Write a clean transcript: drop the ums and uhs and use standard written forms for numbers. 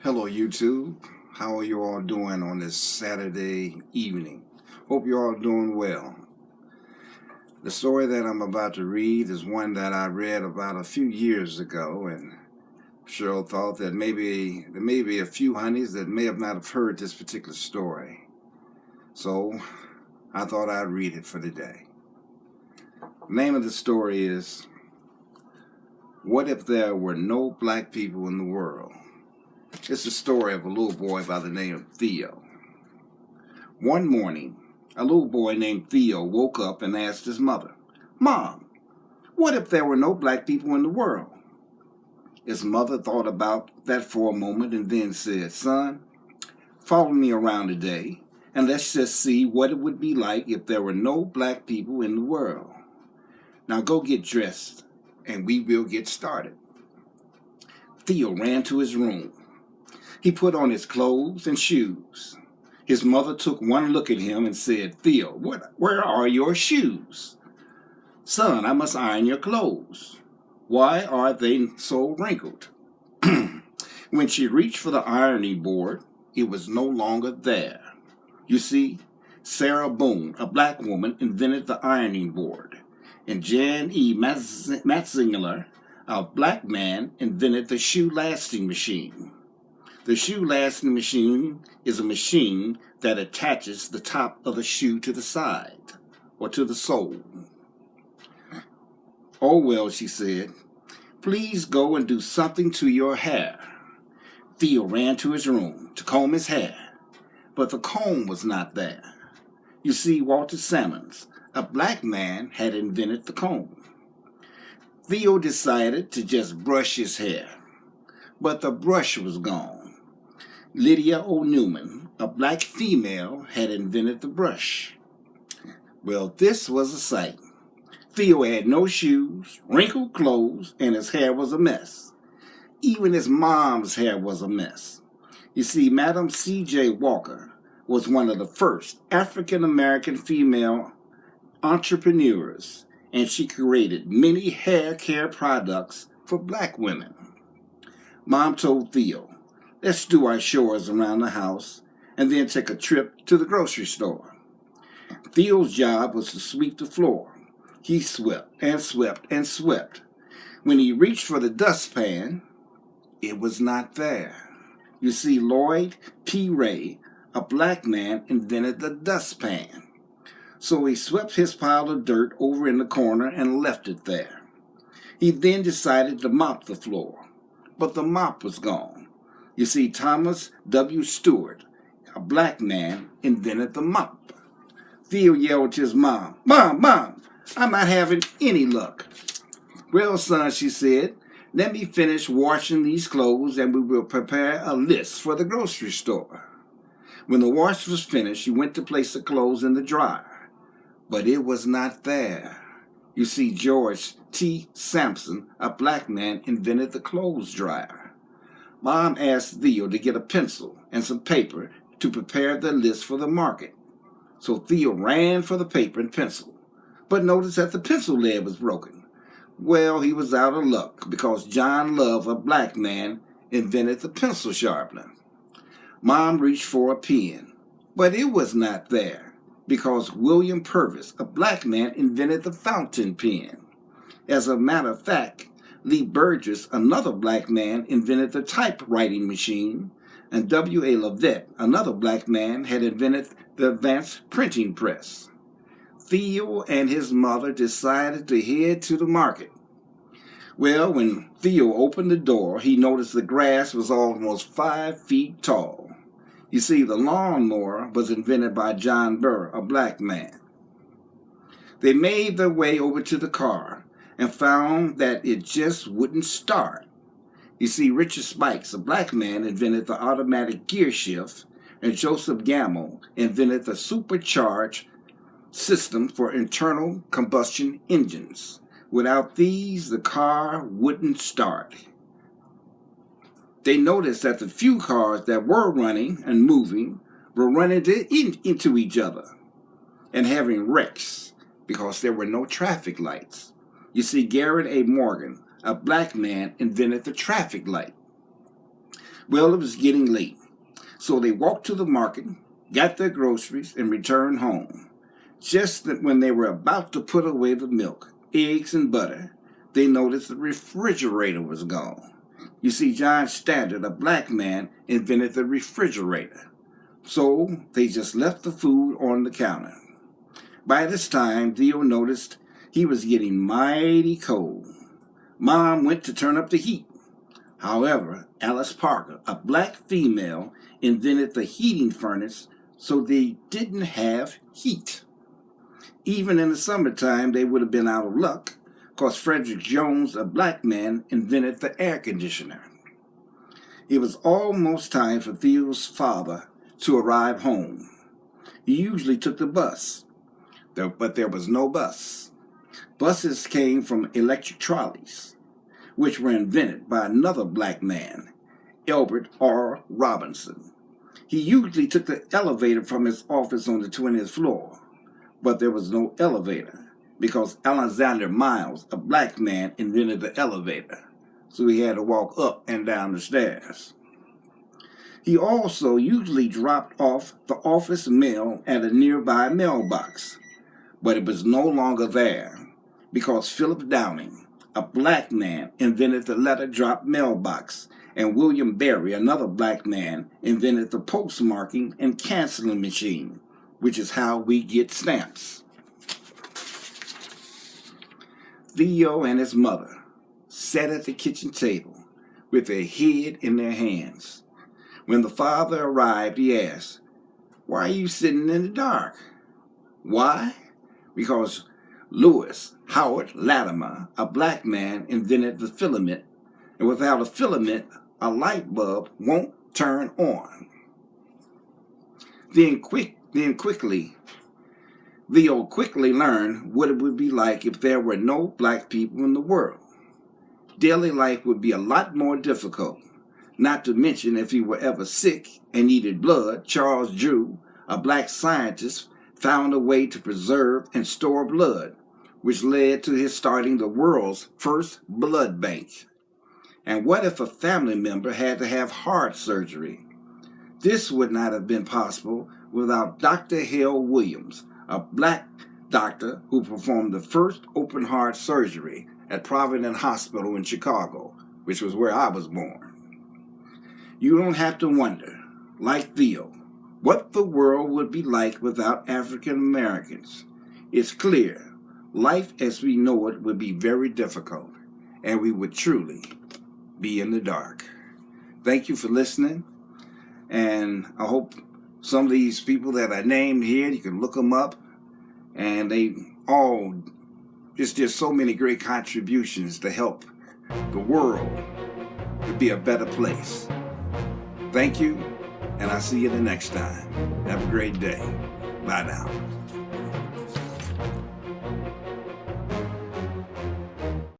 Hello, YouTube. How are you all doing on this Saturday evening? Hope you're all doing well. The story that I'm about to read is one that I read about a few years ago, and sure thought that maybe there may be a few honeys that may have not have heard this particular story. So I thought I'd read it for today. The name of the story is What If There Were No Black People in the World? It's the story of a little boy by the name of Theo. One morning, a little boy named Theo woke up and asked his mother, "Mom, what if there were no black people in the world?" His mother thought about that for a moment and then said, "Son, follow me around today and let's just see what it would be like if there were no black people in the world. Now go get dressed and we will get started." Theo ran to his room. He put on his clothes and shoes. His mother took one look at him and said, "Theo, where are your shoes?" "Son, I must iron your clothes." "Why are they so wrinkled?" When she reached for the ironing board, it was no longer there. You see, Sarah Boone, a black woman, invented the ironing board, and Jan E. Matteson, a black man, invented the shoe lasting machine. The shoe lasting machine is a machine that attaches the top of the shoe to the side, or to the sole. "Oh well," she said, "please go and do something to your hair." Theo ran to his room to comb his hair, but the comb was not there. You see, Walter Simmons, a black man, had invented the comb. Theo decided to just brush his hair, but the brush was gone. Lydia O'Newman, a black female, had invented the brush. Well, this was a sight. Theo had no shoes, wrinkled clothes, and his hair was a mess. Even his mom's hair was a mess. You see, Madam C.J. Walker was one of the first African-American female entrepreneurs, and she created many hair care products for black women. Mom told Theo, "Let's do our chores around the house and then take a trip to the grocery store." Theo's job was to sweep the floor. He swept and swept and swept. When he reached for the dustpan, it was not there. You see, Lloyd P. Ray, a black man, invented the dustpan. So he swept his pile of dirt over in the corner and left it there. He then decided to mop the floor, but the mop was gone. You see, Thomas W. Stewart, a black man, invented the mop. Theo yelled to his mom, Mom, I'm not having any luck." "Well, son," she said, "let me finish washing these clothes and we will prepare a list for the grocery store." When the wash was finished, she went to place the clothes in the dryer, but it was not there. You see, George T. Sampson, a black man, invented the clothes dryer. Mom asked Theo to get a pencil and some paper to prepare the list for the market. So Theo ran for the paper and pencil, but noticed that the pencil lead was broken. Well, he was out of luck because John Love, a black man, invented the pencil sharpener. Mom reached for a pen, but it was not there because William Purvis, a black man, invented the fountain pen. As a matter of fact, Lee Burgess, another black man, invented the typewriting machine, and W.A. Leavitt, another black man, had invented the advanced printing press. Theo and his mother decided to head to the market. Well, when Theo opened the door, he noticed the grass was almost 5 feet tall. You see, the lawnmower was invented by John Burr, a black man. They made their way over to the car and found that it just wouldn't start. You see, Richard Spikes, a black man, invented the automatic gear shift, and Joseph Gammell invented the supercharged system for internal combustion engines. Without these, the car wouldn't start. They noticed that the few cars that were running and moving were running into each other and having wrecks because there were no traffic lights. You see, Garrett A. Morgan, a black man, invented the traffic light. Well, it was getting late, so they walked to the market, got their groceries, and returned home. Just that when they were about to put away the milk, eggs, and butter, they noticed the refrigerator was gone. You see, John Standard, a black man, invented the refrigerator. So they just left the food on the counter. By this time, Theo noticed he was getting mighty cold. Mom went to turn up the heat. However, Alice Parker, a black female, invented the heating furnace so they didn't have heat. Even in the summertime, they would have been out of luck because Frederick Jones, a black man, invented the air conditioner. It was almost time for Theo's father to arrive home. He usually took the bus, but there was no bus. Buses came from electric trolleys, which were invented by another black man, Albert R. Robinson. He usually took the elevator from his office on the 20th floor, but there was no elevator because Alexander Miles, a black man, invented the elevator, so he had to walk up and down the stairs. He also usually dropped off the office mail at a nearby mailbox, but it was no longer there because Philip Downing, a black man, invented the letter drop mailbox, and William Berry, another black man, invented the postmarking and canceling machine, which is how we get stamps. Theo and his mother sat at the kitchen table with their head in their hands. When the father arrived, he asked, "Why are you sitting in the dark?" Why? Because Lewis Howard Latimer, a black man, invented the filament, and without a filament, a light bulb won't turn on. Theo quickly learned what it would be like if there were no black people in the world. Daily life would be a lot more difficult. Not to mention if he were ever sick and needed blood, Charles Drew, a black scientist, found a way to preserve and store blood, which led to his starting the world's first blood bank. And what if a family member had to have heart surgery? This would not have been possible without Dr. Hale Williams, a black doctor who performed the first open heart surgery at Providence Hospital in Chicago, which was where I was born. You don't have to wonder, like Theo, what the world would be like without African Americans. It's clear, life as we know it would be very difficult, and we would truly be in the dark. Thank you for listening, and I hope some of these people that I named here, you can look them up, and they all just did so many great contributions to help the world to be a better place. Thank you, and I'll see you the next time. Have a great day. Bye now.